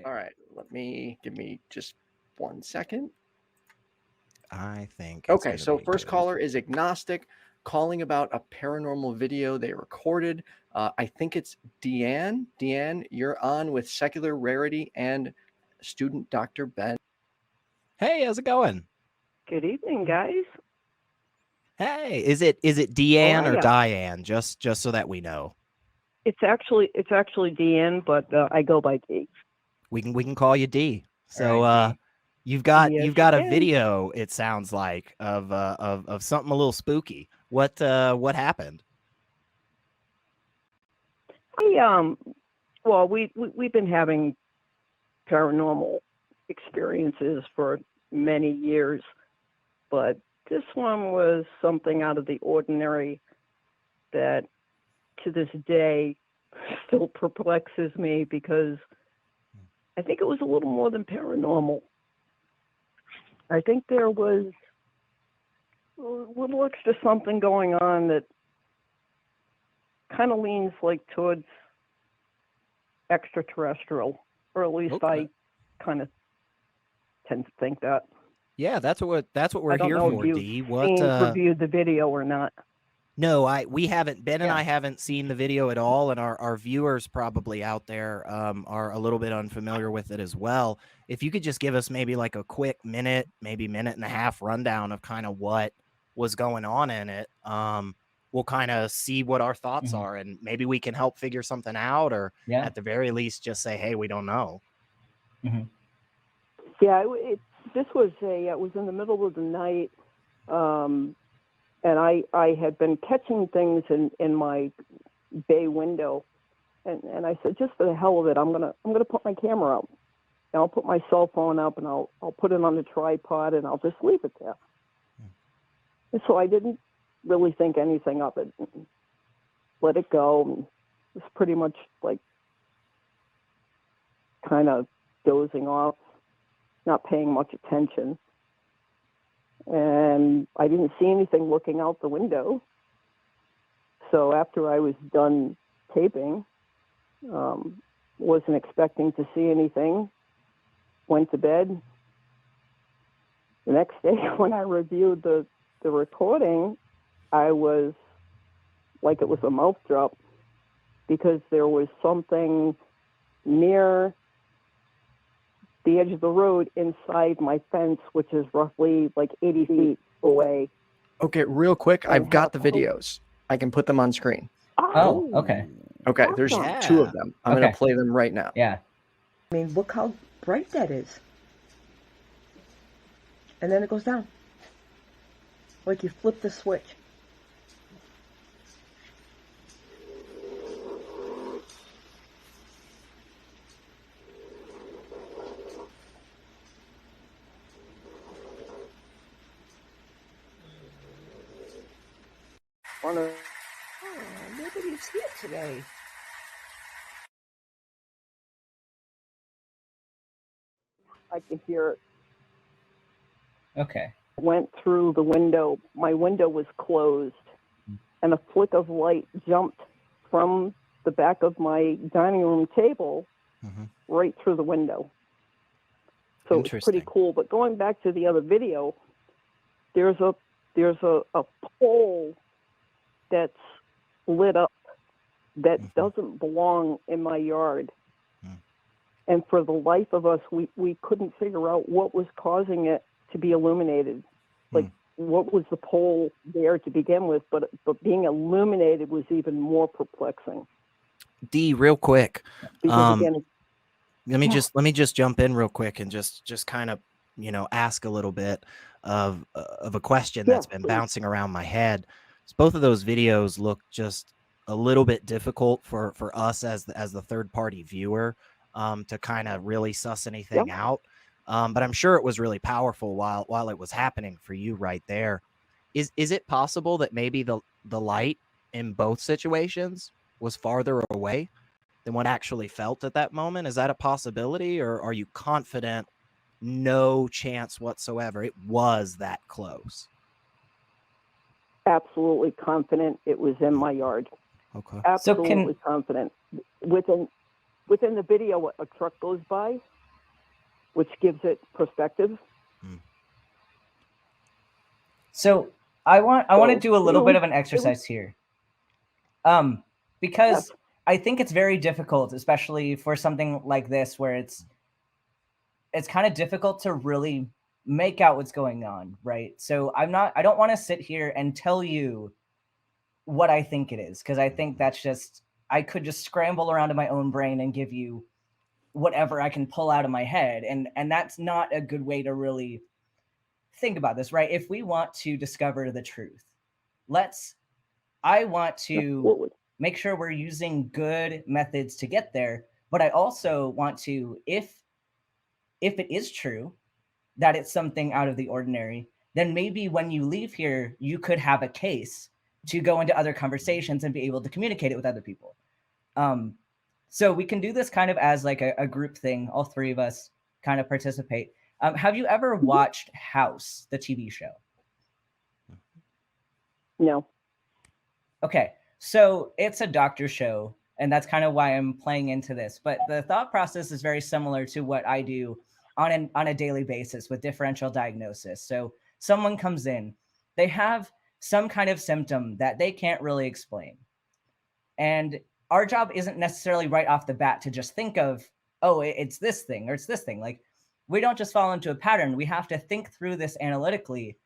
All right, give me just 1 second. I think. Okay, so first caller is agnostic, calling about a paranormal video they recorded. I think it's Dion. Dion, you're on with Secular Rarity and student Dr. Ben. Hey, how's it going? Good evening, guys. Hey, is it Deanne or Diane? Just so that we know. It's actually Dion, but I go by D. We can call you D. So right, D. you've got a video. It sounds like of something a little spooky. What happened? Well, we've been having paranormal experiences for many years, but this one was something out of the ordinary that to this day still perplexes me, because I think it was a little more than paranormal. I think there was a little extra something going on that kind of leans like towards extraterrestrial, or at least I kind of tend to think that. Yeah, that's what we're here for, D. Reviewed the video or not? No, we haven't. Ben and I haven't seen the video at all, and our viewers probably out there are a little bit unfamiliar with it as well. If you could just give us maybe like a quick minute, maybe minute and a half rundown of kind of what was going on in it, we'll kind of see what our thoughts are, and maybe we can help figure something out, or at the very least just say, hey, we don't know. Yeah, this was it was in the middle of the night, and I had been catching things in my bay window, and I said, just for the hell of it, I'm gonna put my camera up, and I'll put my cell phone up, and I'll put it on the tripod, and I'll just leave it there. And so I didn't really think anything of it. Let it go. It was pretty much like kind of dozing off, not paying much attention. And I didn't see anything looking out the window. So after I was done taping, wasn't expecting to see anything, went to bed. The next day when I reviewed the recording, I was like it was a mouth drop, because there was something near the edge of the road inside my fence, which is roughly like 80 feet away. Okay, real quick, I've got the videos. I can put them on screen. Oh, okay. Okay, there's two of them. I'm going to play them right now. Yeah. I mean, look how bright that is. And then it goes down. Like you flip the switch. Nobody's here today. I could hear it. Okay. Went through the window. My window was closed, and a flick of light jumped from the back of my dining room table right through the window. So it's pretty cool. But going back to the other video, there's a pole that's lit up that doesn't belong in my yard. And for the life of us, we couldn't figure out what was causing it to be illuminated. Like, what was the pole there to begin with? But being illuminated was even more perplexing. D, real quick. Because again, let me just jump in real quick and just kind of, ask a little bit of a question that's been bouncing around my head. So both of those videos look just a little bit difficult for us as the third party viewer to kind of really suss anything out. But I'm sure it was really powerful while it was happening for you right there. Is it possible that maybe the light in both situations was farther away than what actually felt at that moment? Is that a possibility, or are you confident no chance whatsoever it was that close? Absolutely confident it was in my yard. Okay. Absolutely confident. within the video, a truck goes by, which gives it perspective. So I want to do a little bit of an exercise here. Because I think it's very difficult, especially for something like this, where it's kind of difficult to really make out what's going on, right? So I don't want to sit here and tell you what I think it is, because I think that's just, I could just scramble around in my own brain and give you whatever I can pull out of my head. And that's not a good way to really think about this, right? If we want to discover the truth, I want to make sure we're using good methods to get there. But I also want to, if it is true that it's something out of the ordinary, then maybe when you leave here, you could have a case to go into other conversations and be able to communicate it with other people. So we can do this kind of as like a group thing. All three of us kind of participate. Have you ever watched House, the TV show? No. Okay. So it's a doctor show, and that's kind of why I'm playing into this. But the thought process is very similar to what I do on a daily basis with differential diagnosis. So someone comes in, they have some kind of symptom that they can't really explain. And our job isn't necessarily right off the bat to just think of, oh, it's this thing or it's this thing. Like, we don't just fall into a pattern. We have to think through this analytically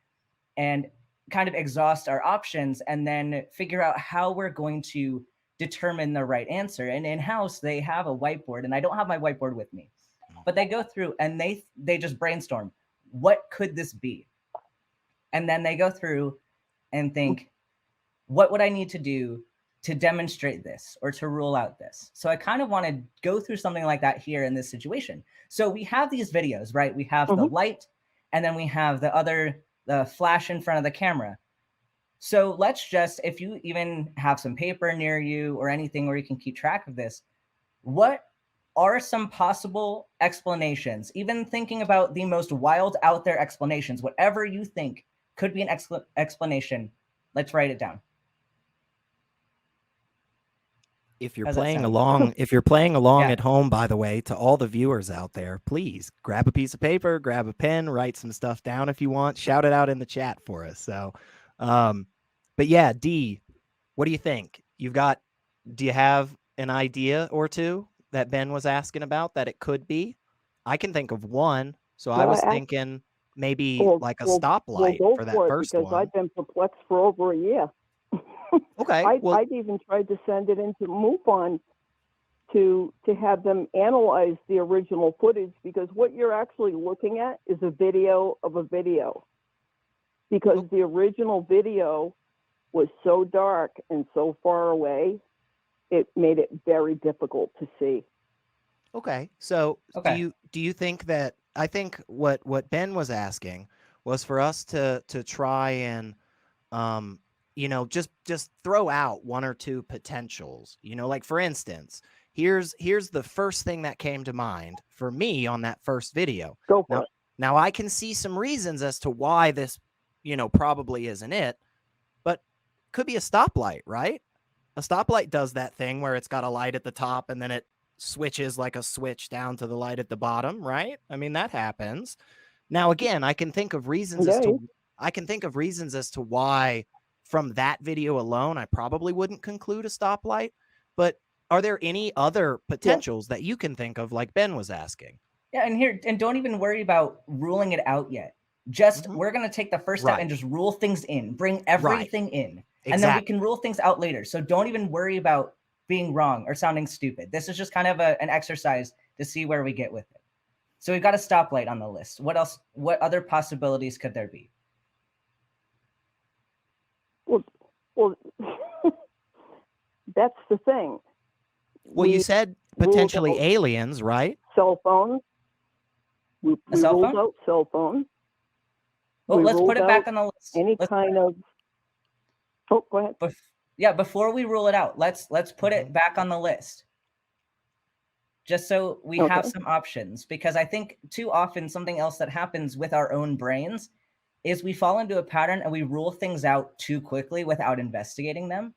and kind of exhaust our options and then figure out how we're going to determine the right answer. And in-house, they have a whiteboard, and I don't have my whiteboard with me, but they go through and they just brainstorm, what could this be? And then they go through and think, what would I need to do to demonstrate this or to rule out this? So I kind of want to go through something like that here in this situation. So we have these videos, right? We have the light, and then we have the flash in front of the camera. So let's just, if you even have some paper near you or anything where you can keep track of this, what are some possible explanations? Even thinking about the most wild out there explanations, whatever you think could be an explanation, let's write it down. If you're playing along, at home, by the way, to all the viewers out there, please grab a piece of paper, grab a pen, write some stuff down if you want, shout it out in the chat for us. So, but yeah, D, what do you think? Do you have an idea or two that Ben was asking about that it could be? I can think of one. So I was thinking maybe like a stoplight for that first one. Because I've been perplexed for over a year. Okay. I'd even tried to send it into MUFON to have them analyze the original footage, because what you're actually looking at is a video of a video. Because the original video was so dark and so far away, it made it very difficult to see. Okay. So do you think that, I think what Ben was asking was for us to try and just throw out one or two potentials, like for instance, here's the first thing that came to mind for me on that first video. Go for it. Now I can see some reasons as to why this, probably isn't it, but could be a stoplight, right? A stoplight does that thing where it's got a light at the top and then it switches like a switch down to the light at the bottom, right? I mean, that happens. Now, again, I can think of reasons as to why from that video alone, I probably wouldn't conclude a stoplight, but are there any other potentials that you can think of, like Ben was asking? Yeah, and don't even worry about ruling it out yet. Just, we're going to take the first step and just rule things in, bring everything in, and then we can rule things out later. So don't even worry about being wrong or sounding stupid. This is just kind of an exercise to see where we get with it. So we've got a stoplight on the list. What else? What other possibilities could there be? Well, that's the thing. Well, you said potentially aliens, right? Cell phones. We ruled out cell phones. Well, let's put it back on the list. Oh, go ahead. Before we rule it out, let's put it back on the list. Just so we have some options, because I think too often something else that happens with our own brains is we fall into a pattern and we rule things out too quickly without investigating them.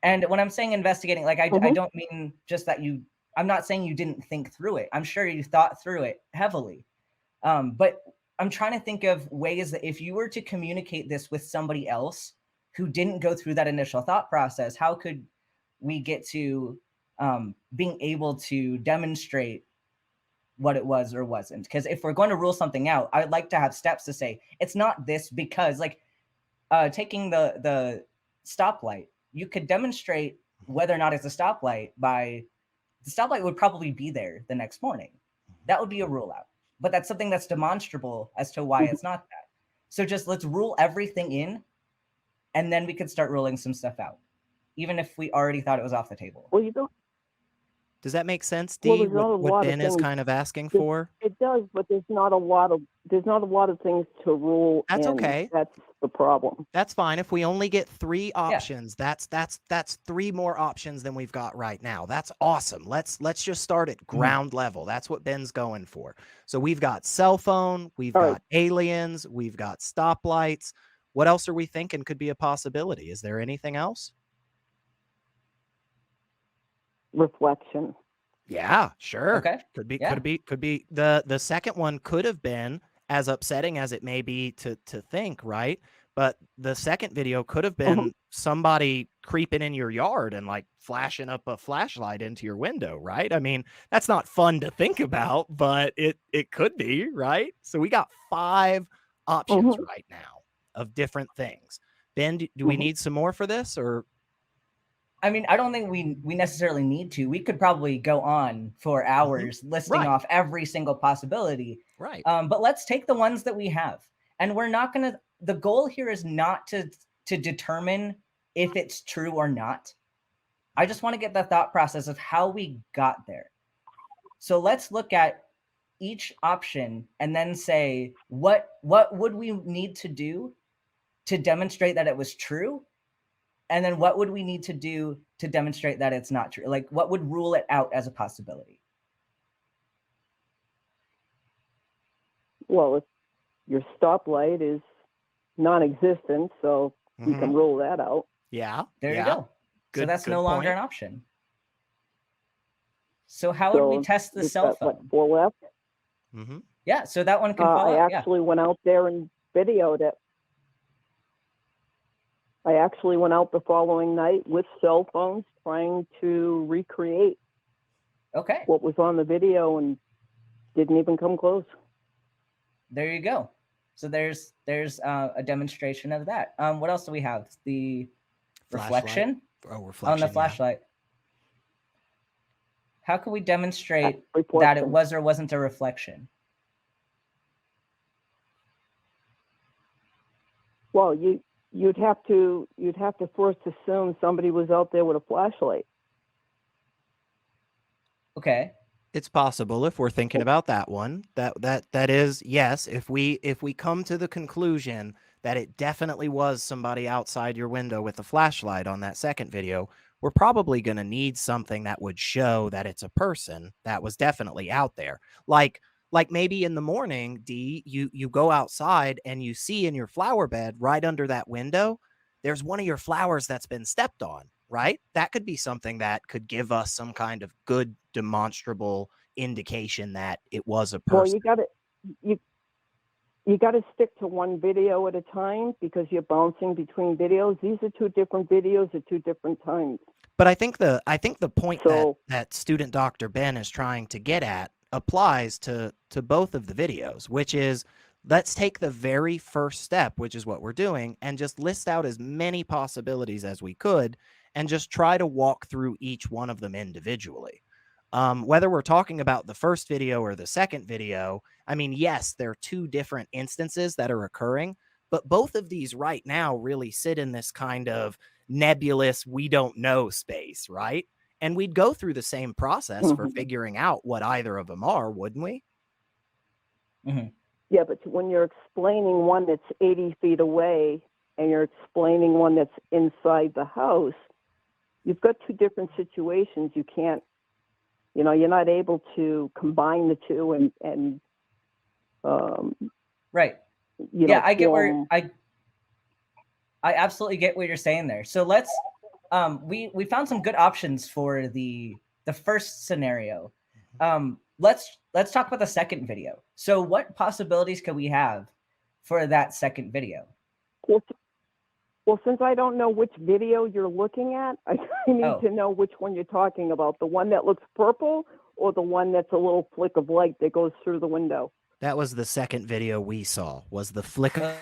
And when I'm saying investigating, like I don't mean just that I'm not saying you didn't think through it. I'm sure you thought through it heavily. But I'm trying to think of ways that if you were to communicate this with somebody else who didn't go through that initial thought process, how could we get to being able to demonstrate what it was or wasn't? Because if we're going to rule something out, I would like to have steps to say it's not this because, like, taking the stoplight, you could demonstrate whether or not it's a stoplight by the stoplight would probably be there the next morning. That would be a rule out. But that's something that's demonstrable as to why it's not that. So just let's rule everything in, and then we could start ruling some stuff out, even if we already thought it was off the table. Well, you don't. Does that make sense, D? Well, what Ben is kind of asking for? It does, but there's not a lot of things to rule. That's in. okay. That's the problem. That's fine. If we only get 3 options, that's 3 more options than we've got right now. That's awesome. Let's just start at ground level. That's what Ben's going for. So we've got cell phone, we've got aliens, we've got stoplights. What else are we thinking could be a possibility? Is there anything else? Reflection. Yeah, sure. Okay. Could be. The second one could have been, as upsetting as it may be to think, right? But the second video could have been somebody creeping in your yard and like flashing up a flashlight into your window, right? I mean, that's not fun to think about, but it could be, right? So we got 5 options right now of different things. Ben, do we need some more for this, or? I mean, I don't think we necessarily need to. We could probably go on for hours listing off every single possibility. Right. But let's take the ones that we have. And we're not going to, the goal here is not to determine if it's true or not. I just want to get the thought process of how we got there. So let's look at each option and then say, what would we need to do to demonstrate that it was true? And then what would we need to do to demonstrate that it's not true? Like, what would rule it out as a possibility? Well, if your stoplight is non-existent, so we can rule that out. Yeah. There you go. So that's no longer an option. So how would we test the cell phone? 4 left? Yeah, so that one can fall out. I actually went out there and videoed it. I actually went out the following night with cell phones trying to recreate what was on the video and didn't even come close. There you go. So there's a demonstration of that. What else do we have? The reflection? Reflection on the flashlight. How can we demonstrate that it was or wasn't a reflection? Well, you'd have to first assume somebody was out there with a flashlight. Okay. It's possible if we're thinking about that one. That is, yes, if we come to the conclusion that it definitely was somebody outside your window with a flashlight on that second video, we're probably going to need something that would show that it's a person that was definitely out there. Like maybe in the morning, D, you go outside and you see in your flower bed right under that window, there's one of your flowers that's been stepped on, right? That could be something that could give us some kind of good demonstrable indication that it was a person. Well, you got to stick to one video at a time because you're bouncing between videos. These are 2 different videos at 2 different times. But I think the point that student Dr. Ben is trying to get at applies to both of the videos, which is, let's take the very first step, which is what we're doing, and just list out as many possibilities as we could and just try to walk through each one of them individually. Whether we're talking about the first video or the second video, I mean, yes, there are 2 different instances that are occurring, but both of these right now really sit in this kind of nebulous, we don't know space, right? And we'd go through the same process for figuring out what either of them are, wouldn't we? Yeah, but when you're explaining one that's 80 feet away and you're explaining one that's inside the house, you've got 2 different situations. You can't, you're not able to combine the 2 and right. Yeah, I get where I absolutely get what you're saying there. So let's we found some good options for the the first scenario. Let's talk about the second video. So what possibilities could we have for that second video? Well, since I don't know which video you're looking at, I need to know which one you're talking about. The one that looks purple or the one that's a little flick of light that goes through the window? That was the second video we saw, was the flicker.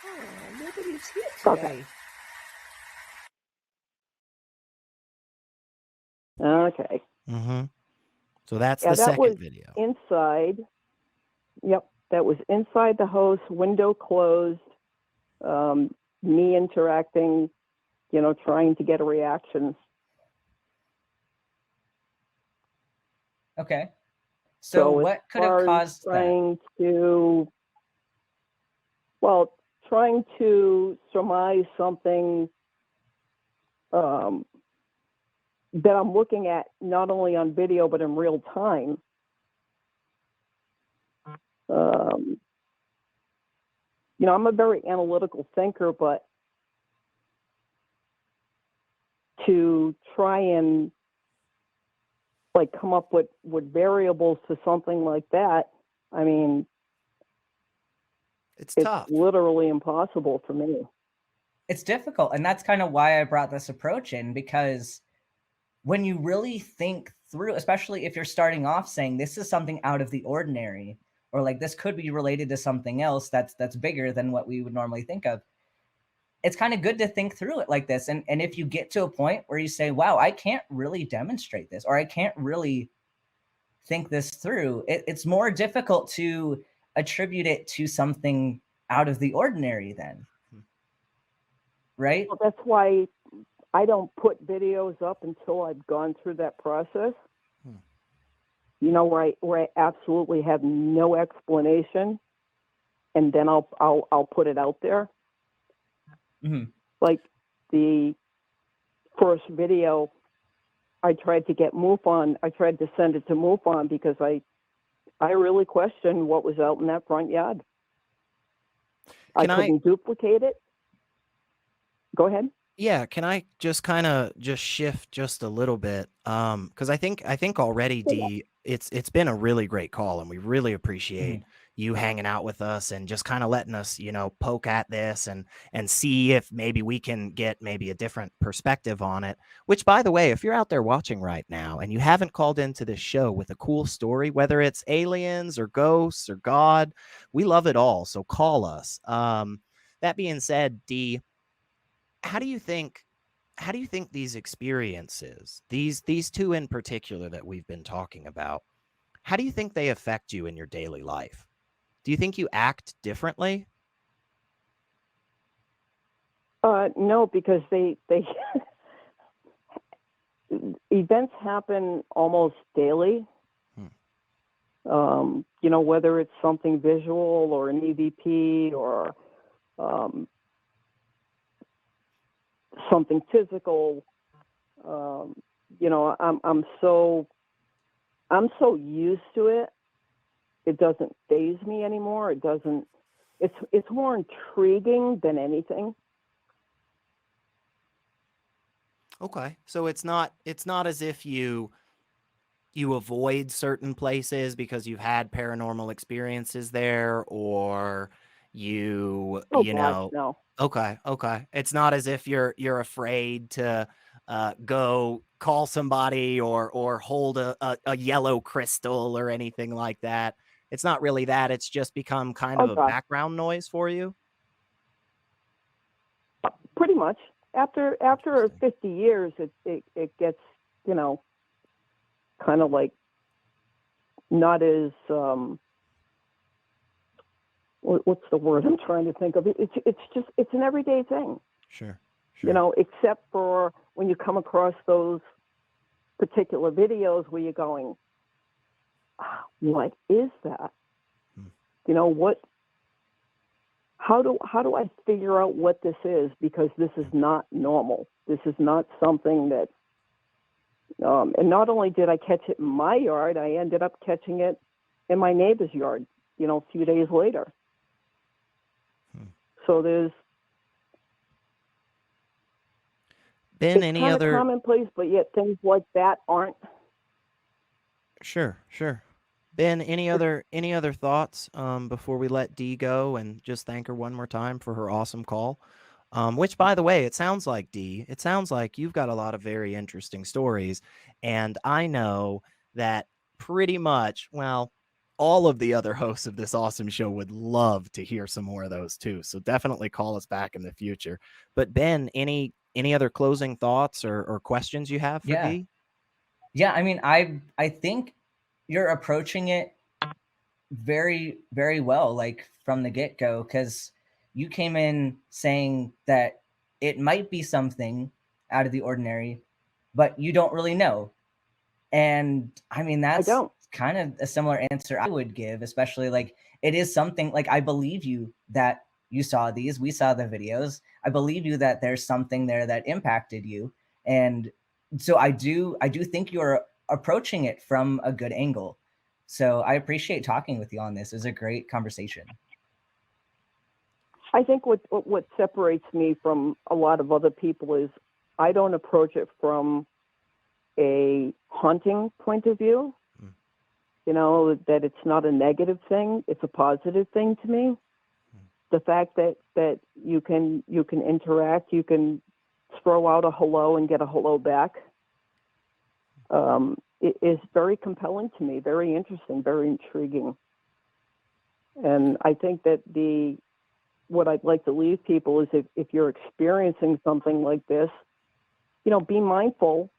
Oh, nobody's here today. Okay. Mm-hmm. So that's the second video. Inside. Yep, that was inside the house, window closed, me interacting, trying to get a reaction. Okay. So what could have caused trying to surmise something that I'm looking at not only on video but in real time. I'm a very analytical thinker, but to try and come up with variables to something like that, I mean, it's tough. Literally impossible for me. It's difficult, and that's kind of why I brought this approach in, because when you really think through, especially if you're starting off saying this is something out of the ordinary, or like this could be related to something else that's bigger than what we would normally think of, it's kind of good to think through it like this. And if you get to a point where you say, wow, I can't really demonstrate this, or I can't really think this through, it's more difficult to attribute it to something out of the ordinary then. Right? Well, that's why I don't put videos up until I've gone through that process. Where I absolutely have no explanation, and then I'll put it out there. Mm-hmm. Like the first video, I tried to get MUFON. I tried to send it to MUFON because I really questioned what was out in that front yard. I couldn't duplicate it. Go ahead. Yeah, can I just kind of just shift just a little bit? Because I think already, Dee, it's been a really great call, and we really appreciate you hanging out with us and just kind of letting us, poke at this and see if maybe we can get maybe a different perspective on it. Which, by the way, if you're out there watching right now and you haven't called into this show with a cool story, whether it's aliens or ghosts or God, we love it all. So call us. That being said, Dee, how do you think these experiences, these two in particular that we've been talking about, how do you think they affect you in your daily life? Do you think you act differently? No, because they events happen almost daily. Whether it's something visual or an EVP or something physical. I'm so used to it. It doesn't faze me anymore. It's more intriguing than anything. Okay. So it's not as if you avoid certain places because you've had paranormal experiences there, or No. Okay. It's not as if you're afraid to go call somebody or hold a yellow crystal or anything like that. It's not really that. It's just become kind of a background noise for you. Pretty much. After 50 years, it gets, kind of like not as what's the word I'm trying to think of? It's an everyday thing. Sure. Except for when you come across those particular videos where you're going, what is that? What? How do I figure out what this is? Because this is not normal. This is not something that. And not only did I catch it in my yard, I ended up catching it in my neighbor's yard. A few days later. So there's been any other commonplace, but yet things like that aren't. Sure. Ben, any other thoughts before we let Dee go, and just thank her one more time for her awesome call? Which, by the way, it sounds like, Dee, it sounds like you've got a lot of very interesting stories, and I know that pretty much, well, all of the other hosts of this awesome show would love to hear some more of those too. So definitely call us back in the future. But Ben, any other closing thoughts or questions you have for Dee? Yeah, I mean, I think you're approaching it very, very well, like from the get-go, because you came in saying that it might be something out of the ordinary, but you don't really know. And I mean, that's kind of a similar answer I would give, especially like it is something like I believe you that you saw these, we saw the videos. I believe you that there's something there that impacted you. And so I do think you're approaching it from a good angle. So I appreciate talking with you on this. It was a great conversation. I think what separates me from a lot of other people is I don't approach it from a haunting point of view. You know, that it's not a negative thing, it's a positive thing to me. The fact that you can interact, you can throw out a hello and get a hello back, it is very compelling to me, very interesting, very intriguing. And I think that what I'd like to leave people is if you're experiencing something like this, you know, be mindful,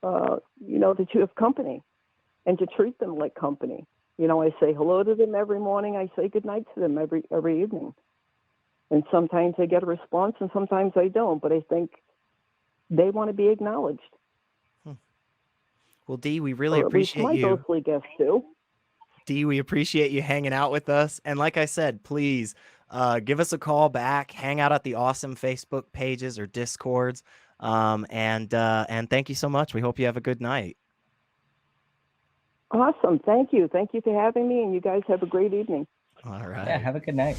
you know, that you have company and to treat them like company. You know, I say hello to them every morning. I say good night to them every evening. And sometimes I get a response and sometimes I don't, but I think they want to be acknowledged. Well, Dee, we really appreciate you. My ghostly guests do. Dee, we appreciate you hanging out with us. And like I said, please give us a call back, hang out at the awesome Facebook pages or Discords. And thank you so much. We hope you have a good night. Awesome. Thank you. Thank you for having me. And you guys have a great evening. All right. Yeah, have a good night.